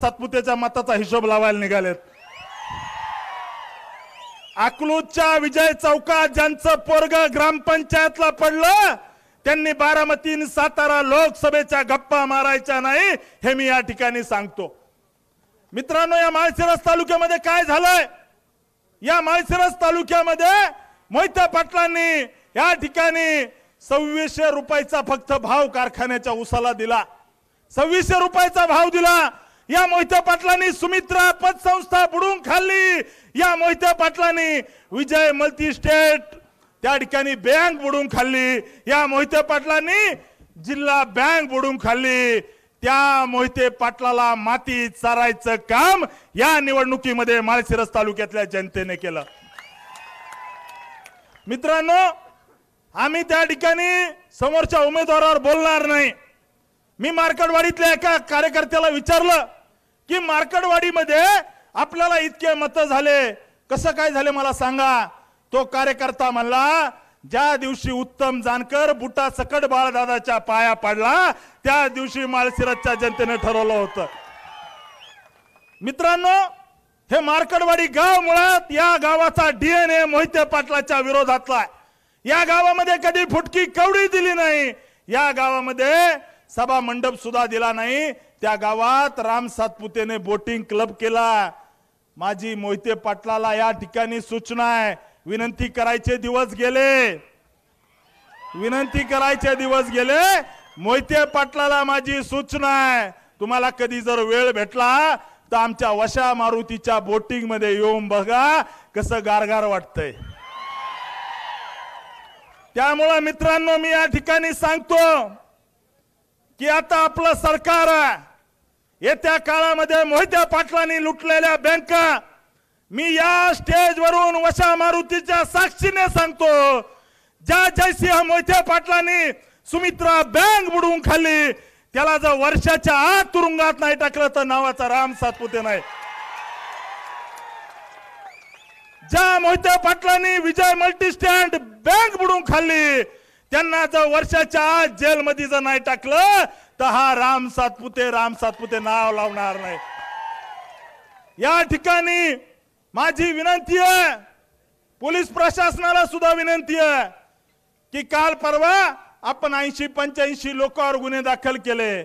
सातपुतेच्या मताचा हिशोब लावायला निघालेत। अकलूजच्या विजय चौकात ज्यांचं पोरग ग्रामपंचायतला पडलं त्यांनी बारामती आणि सातारा लोकसभेच्या गप्पा मारायच्या नाही हे मी या ठिकाणी सांगतो। मित्रांनो, या माळशिरस तालुक्यामध्ये काय झालंय? या माळशिरस तालुक्यामध्ये मोहिते पाटलांनी या ठिकाणी 2600 रुपयाचा फक्त भाव कारखान्याच्या उसाला दिला। 2600 रुपयाचा भाव दिला। या मोहिते पाटलांनी सुमित्रा पतसंस्था बुडून खाल्ली। या मोहिते पाटलांनी विजय मल्टी स्टेट त्या ठिकाणी बँक बुडून खाल्ली। या मोहिते पाटलांनी जिल्हा बँक बुडून खाल्ली। त्या मोहिते पाटलाला माती चारायचं काम या निवडणुकीमध्ये माळशिरस तालुक्यातल्या जनतेने केलं। मित्रांनो, आम्ही त्या ठिकाणी समोरच्या उमेदवारावर बोलणार नाही। मी मार्केटवाडीतल्या एका कार्यकर्त्याला विचारलं की मार्केटवाडीमध्ये आपल्याला इतके मत झाले, कसं काय झाले मला सांगा। तो कार्यकर्ता म्हणला, ज्या दिवशी उत्तम जानकर बुटा सकट बाळदादाच्या पाया पडला त्या दिवशी माळशिरसच्या जनतेने ठरवलं होतं। मित्रांनो, हे मार्केटवाडी गाव मुळात या गावाचा डीएनए मोहिते पाटलाच्या विरोधातला आहे। या गावामध्ये कधी फुटकी कवडी दिली नाही। या गावामध्ये सभा मंडप सुद्धा दिला नाही। त्या गावात राम सातपुतेने बोटिंग क्लब केला। माझी मोहिते पाटलाला या ठिकाणी सूचना आहे, विनंती करायचे दिवस गेले, विनंती करायचे दिवस गेले। मोहिते पाटलाला माझी सूचना आहे, तुम्हाला कधी जर वेळ भेटला तर आमच्या वशा मारुतीच्या बोटिंग मध्ये येऊन बघा कसं गारगार वाटतंय। त्यामुळे मित्रांनो, मी या ठिकाणी सांगतो की आता आपलं सरकार येत्या काळामध्ये मोहिते पाटलांनी लुटलेल्या बँका मी या स्टेजवरून वशा मारुतीच्या साक्षीने सांगतो, ज्या जयसिंह मोहिते पाटलांनी सुमित्रा बँक बुडवून खाल्ली त्याला जर वर्षाच्या आत तुरुंगात नाही टाकलं तर नावाचा राम सातपुते नाही। ज्या मोहिते पाटलांनी विजय मल्टी स्टँड बँक बुडवून खाल्ली त्यांना जर वर्षाच्या आत जेलमध्ये जर नाही टाकलं तर हा राम सातपुते नाव लावणार नाही। या ठिकाणी माझी विनंती आहे, पोलीस प्रशासनाला सुद्धा विनंती आहे की काल परवा आपण 80-85 लोकांवर गुन्हे दाखल केले,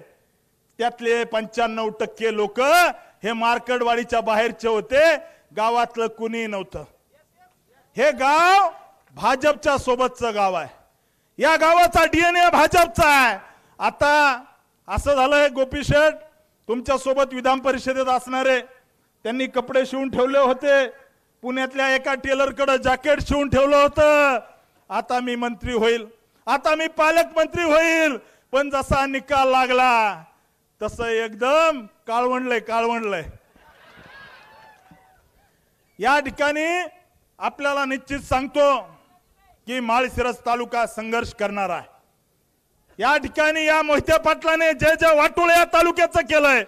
त्यातले 95% लोक हे मार्केटवाडीच्या बाहेरचे होते, गावातलं कुणी नव्हतं। हे गाव भाजपच्या सोबतचं गाव आहे। या गावाचा डीएनए भाजपचा आहे। आता असं झालंय, गोपी शेठ तुमच्या सोबत विधान परिषदेत असणारे त्यांनी कपडे शिवून ठेवले होते, पुण्यातल्या एका टेलरकडे जॅकेट शिवून ठेवलं होतं। आता मी मंत्री होईल, आता मी पालकमंत्री होईल, पण जसा निकाल लागला तसं एकदम काळवंडलंय। या ठिकाणी आपल्याला निश्चित सांगतो की माळशिरस तालुका संघर्ष करणार आहे। या ठिकाणी या मोहिते पाटलाने जे जे वाटोळ या तालुक्याचं केलंय,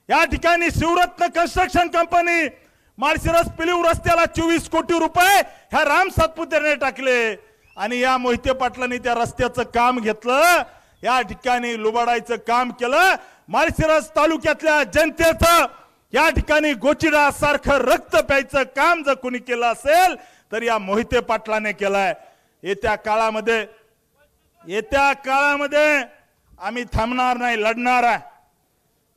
या ठिकाणी शिवरत्न कन्स्ट्रक्शन कंपनी माळशिरस पिलीव रस्त्याला 24 कोटी रुपये ह्या राम सातपुतेने टाकले आणि या मोहिते पाटलांनी त्या रस्त्याचं काम घेतलं, या ठिकाणी लुबाडायचं काम केलं। माळशिरस तालुक्यातल्या जनतेचं या ठिकाणी गोचिडा सारखं रक्त प्यायचं काम जर कोणी केलं असेल तर या मोहिते पाटलाने केलंय। येत्या काळामध्ये आम्ही थांबणार नाही, लढणार आहे।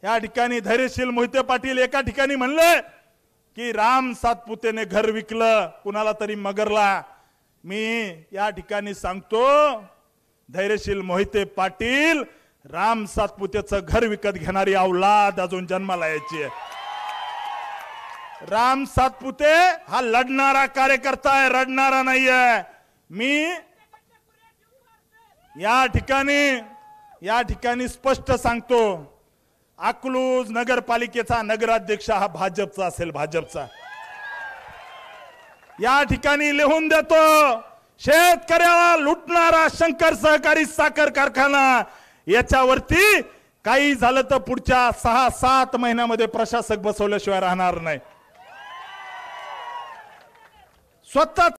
या ठिकाणी धैर्यशील मोहिते पाटील एका ठिकाणी म्हणले की राम सातपुतेने घर विकलं कुणाला तरी मगरला। मी या ठिकाणी सांगतो, धैर्यशील मोहिते पाटील राम सातपुतेचं घर विकत घेणारी औलाद अजून जन्माला यायची आहे। राम सातपुते हा लढणारा कार्यकर्ता आहे, रडणारा नाहीये। मी या ठिकाणी स्पष्ट सांगतो, अकलूज नगरपालिकेचा नगराध्यक्ष हा भाजपचा असेल, भाजपचा। या ठिकाणी लिहून देतो, शेतकऱ्याला लुटणारा शंकर सहकारी साखर कारखाना याच्यावरती काही झालं तर पुढच्या 6-7 महिन्यामध्ये प्रशासक बसवल्याशिवाय राहणार नाही। स्वतः